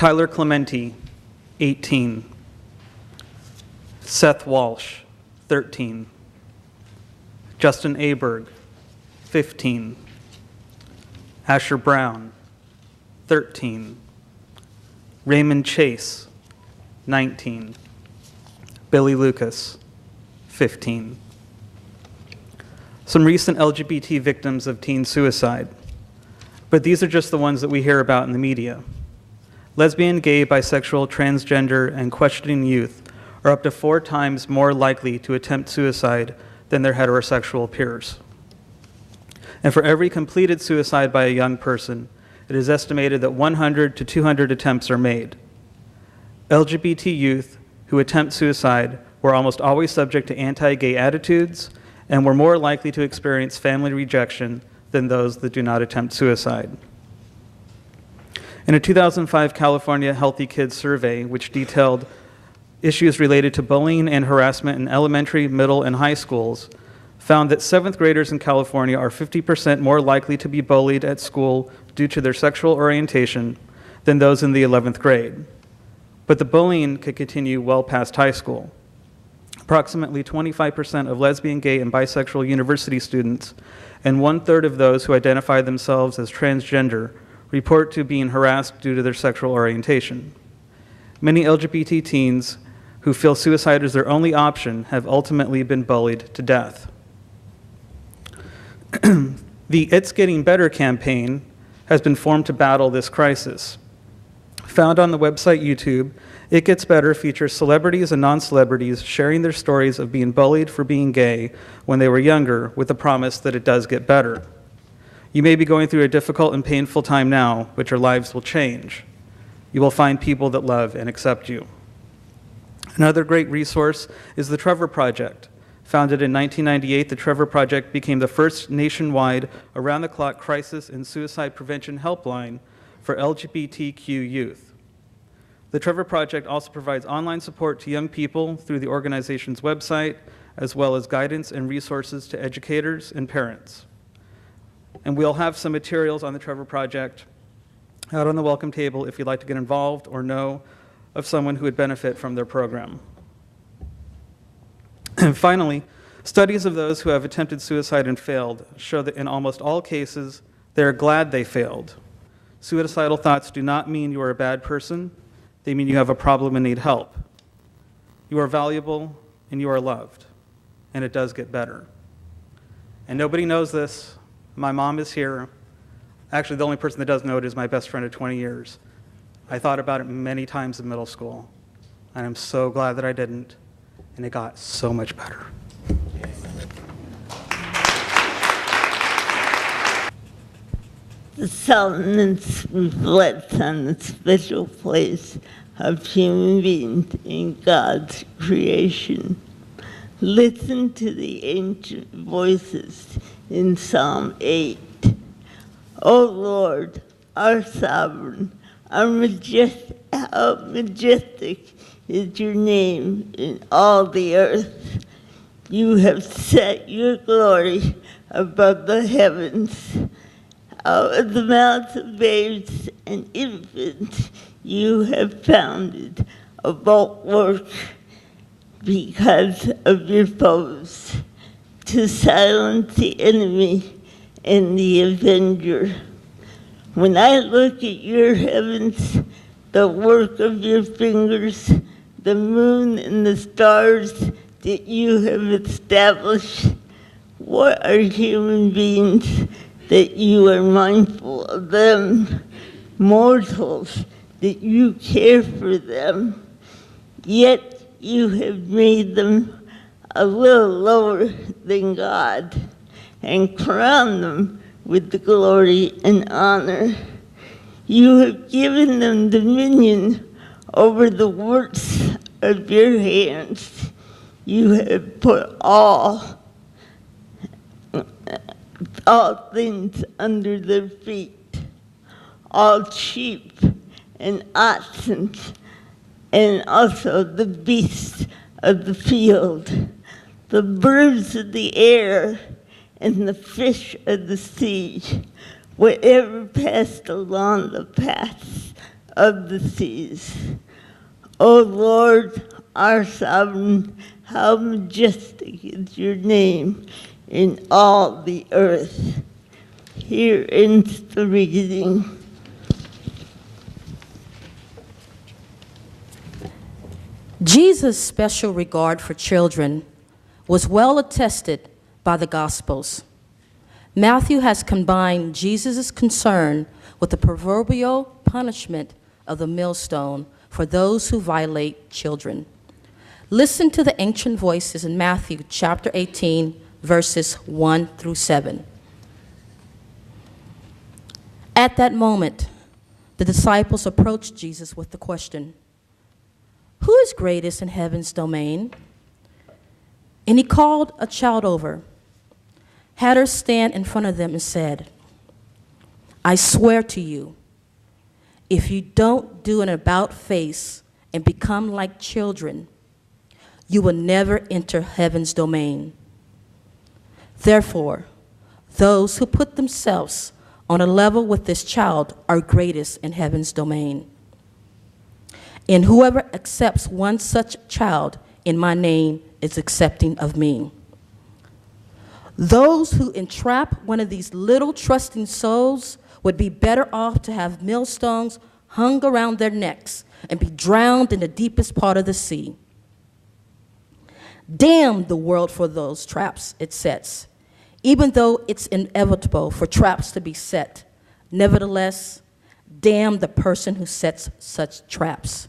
Tyler Clementi, 18. Seth Walsh, 13. Justin Aberg, 15. Asher Brown, 13. Raymond Chase, 19. Billy Lucas, 15. Some recent LGBT victims of teen suicide, but these are just the ones that we hear about in the media. Lesbian, gay, bisexual, transgender, and questioning youth are up to 4 times more likely to attempt suicide than their heterosexual peers. And for every completed suicide by a young person, it is estimated that 100 to 200 attempts are made. LGBT youth who attempt suicide were almost always subject to anti-gay attitudes and were more likely to experience family rejection than those that do not attempt suicide. In a 2005 California Healthy Kids survey, which detailed issues related to bullying and harassment in elementary, middle, and high schools, found that 7th graders in California are 50% more likely to be bullied at school due to their sexual orientation than those in the 11th grade. But the bullying could continue well past high school. Approximately 25% of lesbian, gay, and bisexual university students, and 1/3 of those who identify themselves as transgender, report to being harassed due to their sexual orientation. Many LGBT teens who feel suicide is their only option have ultimately been bullied to death. The It's Getting Better campaign has been formed to battle this crisis. Found on the website YouTube, It Gets Better features celebrities and non-celebrities sharing their stories of being bullied for being gay when they were younger, with the promise that it does get better. You may be going through a difficult and painful time now, but your lives will change. You will find people that love and accept you. Another great resource is the Trevor Project. Founded in 1998, the Trevor Project became the first nationwide, around-the-clock crisis and suicide prevention helpline for LGBTQ youth. The Trevor Project also provides online support to young people through the organization's website, as well as guidance and resources to educators and parents. And we'll have some materials on the Trevor Project out on the welcome table if you'd like to get involved or know of someone who would benefit from their program. And finally, studies of those who have attempted suicide and failed show that in almost all cases, they are glad they failed. Suicidal thoughts do not mean you are a bad person. They mean you have a problem and need help. You are valuable and you are loved, and it does get better. And nobody knows this. My mom is here. Actually, the only person that does know it is my best friend of 20 years. I thought about it many times in middle school, and I'm so glad that I didn't, and it got so much better. The silence reflects on the special place of human beings in God's creation. Listen to the ancient voices in Psalm 8. O Lord, our sovereign, how majestic is your name in all the earth. You have set your glory above the heavens. Out of the mouths of babes and infants, you have founded a bulwark because of your foes, to silence the enemy and the avenger. When I look at your heavens, the work of your fingers, the moon and the stars that you have established, what are human beings that you are mindful of them, mortals that you care for them, yet you have made them a little lower than God and crowned them with the glory and honor. You have given them dominion over the works of your hands. You have put all things under their feet, all sheep and oxen, and also the beasts of the field, the birds of the air, and the fish of the sea, whatever passed along the paths of the seas. O Lord, our sovereign, how majestic is your name in all the earth. Here ends the reading. Jesus' special regard for children was well attested by the Gospels. Matthew has combined Jesus' concern with the proverbial punishment of the millstone for those who violate children. Listen to the ancient voices in Matthew chapter 18, verses 1 through 7. At that moment, the disciples approached Jesus with the question, "Who is greatest in heaven's domain?" And he called a child over, had her stand in front of them, and said, "I swear to you, if you don't do an about-face and become like children, you will never enter heaven's domain. Therefore, those who put themselves on a level with this child are greatest in heaven's domain. And whoever accepts one such child in my name is accepting of me. Those who entrap one of these little trusting souls would be better off to have millstones hung around their necks and be drowned in the deepest part of the sea. Damn the world for those traps it sets. Even though it's inevitable for traps to be set, nevertheless, damn the person who sets such traps.